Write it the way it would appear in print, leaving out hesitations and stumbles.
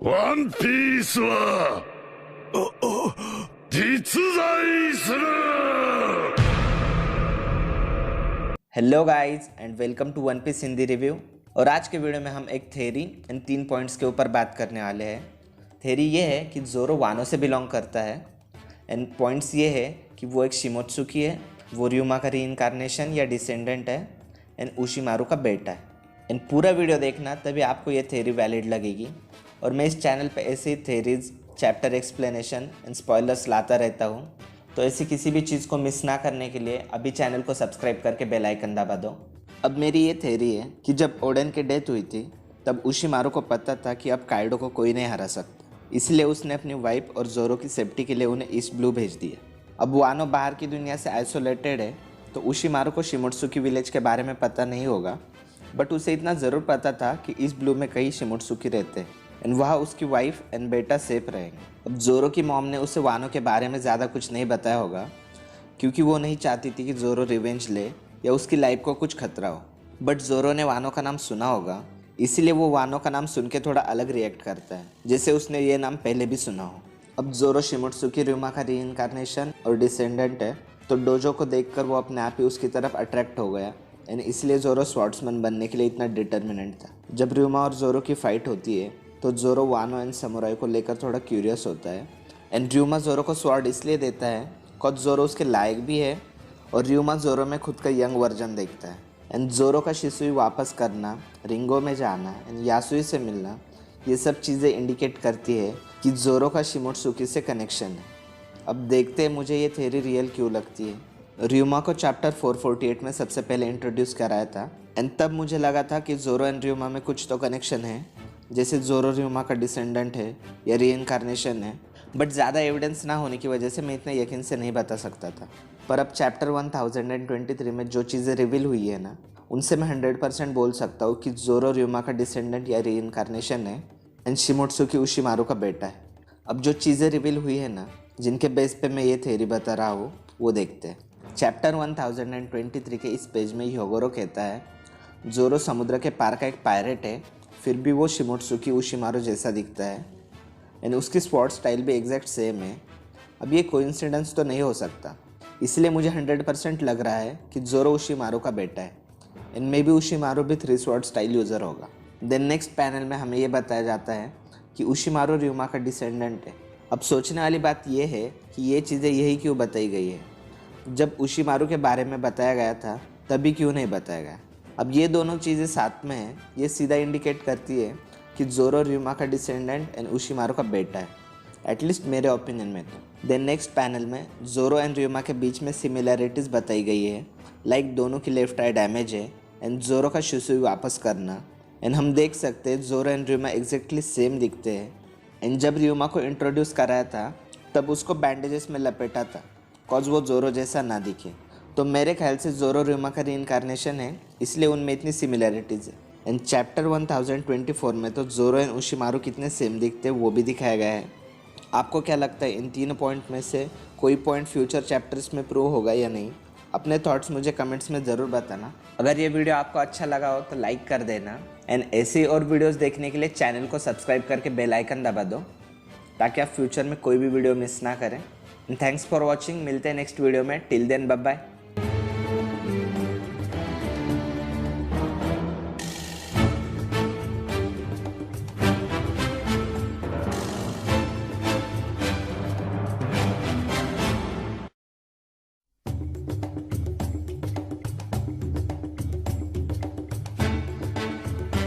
ワンピースは実在する। Hello guys and welcome to One Piece Hindi review. और आज के वीडियो में हम एक थेरी इन 3 पॉइंट्स के ऊपर बात करने वाले हैं। थेरी ये है कि ज़ोरो वानो से बिलोंग करता है एंड पॉइंट्स ये है कि वो एक शिमोत्सुकी है, वो ryuma का रीइंकारनेशन या डिसेंडेंट है एंड उशिमारू का बेटा है। एंड पूरा वीडियो देखना तभी आपको ये थेरी वैलिड लगेगी। और मैं इस चैनल पे ऐसे ही theories, chapter explanation and spoilers लाता रहता हूँ, तो ऐसी किसी भी चीज़ को मिस ना करने के लिए अभी चैनल को सब्सक्राइब करके बेल आइकन दबा दो। अब मेरी ये थेरी है कि जब ओडेन की डेथ हुई थी तब उशिमारू को पता था कि अब काइडो को कोई नहीं हरा सकता, इसलिए उसने अपनी वाइफ और ज़ोरो की सेफ्टी के लिए उन्हें ईस्ट ब्लू भेज दिया। अब वानो बाहर की दुनिया से आइसोलेटेड है, तो उशिमारू को शिमोत्सुकी विलेज के बारे में पता नहीं होगा, बट उसे इतना ज़रूर पता था कि ईस्ट ब्लू में कई शिमोत्सुकी रहते हैं एंड वहाँ उसकी वाइफ एंड बेटा सेफ रहेंगे। अब ज़ोरो की मॉम ने उसे वानो के बारे में ज़्यादा कुछ नहीं बताया होगा, क्योंकि वो नहीं चाहती थी कि ज़ोरो रिवेंज ले या उसकी लाइफ को कुछ खतरा हो। बट ज़ोरो ने वानो का नाम सुना होगा, इसीलिए वो वानो का नाम सुन के थोड़ा अलग रिएक्ट करता है, जैसे उसने ये नाम पहले भी सुना हो। अब ज़ोरो शिमोत्सुकी ryuma का रीइंकारनेशन और डिसेंडेंट है, तो डोजो को देखकर वो अपने आप ही उसकी तरफ अट्रैक्ट हो गया एंड इसलिए ज़ोरो स्वॉर्ड्समैन बनने के लिए इतना डिटर्मिनेंट था। जब ryuma और ज़ोरो की फ़ाइट होती है तो ज़ोरो वानो एंड समुराई को लेकर थोड़ा क्यूरियस होता है एंड ryuma ज़ोरो को स्वॉर्ड इसलिए देता है बिकॉज ज़ोरो उसके लायक भी है और ryuma ज़ोरो में खुद का यंग वर्जन देखता है। एंड ज़ोरो का शिसुई वापस करना, रिंगो में जाना एंड यासुई से मिलना, ये सब चीज़ें इंडिकेट करती है कि ज़ोरो का शिमोत्सुकी से कनेक्शन है। अब देखते हैं मुझे ये थ्योरी रियल क्यों लगती है। ryuma को चैप्टर 448 में सबसे पहले इंट्रोड्यूस कराया था एंड तब मुझे लगा था कि ज़ोरो एंड ryuma में कुछ तो कनेक्शन है, जैसे ज़ोरो ryuma का डिसेंडेंट है या रीइंकारनेशन है, बट ज़्यादा एविडेंस ना होने की वजह से मैं इतने यकीन से नहीं बता सकता था। पर अब चैप्टर 1023 में जो चीज़ें रिवील हुई है ना, उनसे मैं 100% बोल सकता हूँ कि ज़ोरो ryuma का डिसेंडेंट या रीइंकारनेशन है एंड शिमोत्सुकी उशिमारू का बेटा है। अब जो चीज़ें रिवील हुई है ना, जिनके बेस पे मैं ये थ्योरी बता रहा हूँ, वो देखते हैं। चैप्टर 1023 के इस पेज में ह्योगोरो कहता है ज़ोरो समुद्र के पार का एक पायरेट है, फिर भी वो शिमोत्सुकी उशिमारू जैसा दिखता है एंड उसकी स्पॉट स्टाइल भी एग्जैक्ट सेम है। अब ये कोइंसिडेंस तो नहीं हो सकता, इसलिए मुझे 100% लग रहा है कि ज़ोरो उशिमारू का बेटा है एंड मे बी उशिमारू भी 3 स्वॉर्ड स्टाइल यूज़र होगा। देन नेक्स्ट पैनल में हमें ये बताया जाता है कि उशिमारू ryuma का डिसेंडेंट है। अब सोचने वाली बात ये है कि ये चीज़ें यही क्यों बताई गई है, जब उशिमारू के बारे में बताया गया था तभी क्यों नहीं बताया गया। अब ये दोनों चीज़ें साथ में हैं, ये सीधा इंडिकेट करती है कि ज़ोरो ryuma का डिसेंडेंट एंड उशिमारू का बेटा है, एटलीस्ट मेरे ओपिनियन में तो। देन नेक्स्ट पैनल में ज़ोरो एंड ryuma के बीच में सिमिलैरिटीज़ बताई गई है, लाइक दोनों की लेफ्ट आई डैमेज है एंड ज़ोरो का शिसुई वापस करना एंड हम देख सकते हैं ज़ोरो एंड ryuma एग्जैक्टली सेम दिखते हैं। एंड जब ryuma को इंट्रोड्यूस कराया था तब उसको बैंडेजेस में लपेटा था कॉज वो ज़ोरो जैसा ना दिखे, तो मेरे ख्याल से ज़ोरो ryuma का रीइंकारनेशन है, इसलिए उनमें इतनी सिमिलैरिटीज़ है। एंड चैप्टर 1024 में तो ज़ोरो एंड उशिमारू कितने सेम दिखते हैं वो भी दिखाया गया है। आपको क्या लगता है इन 3 पॉइंट में से कोई पॉइंट फ्यूचर चैप्टर्स में प्रूव होगा या नहीं? अपने थॉट्स मुझे कमेंट्स में ज़रूर बताना। अगर ये वीडियो आपको अच्छा लगा हो तो लाइक कर देना एंड ऐसे और वीडियोस देखने के लिए चैनल को सब्सक्राइब करके बेल आइकन दबा दो, ताकि आप फ्यूचर में कोई भी वीडियो मिस ना करें। थैंक्स फॉर वॉचिंग, मिलते हैं नेक्स्ट वीडियो में। Till then bye bye.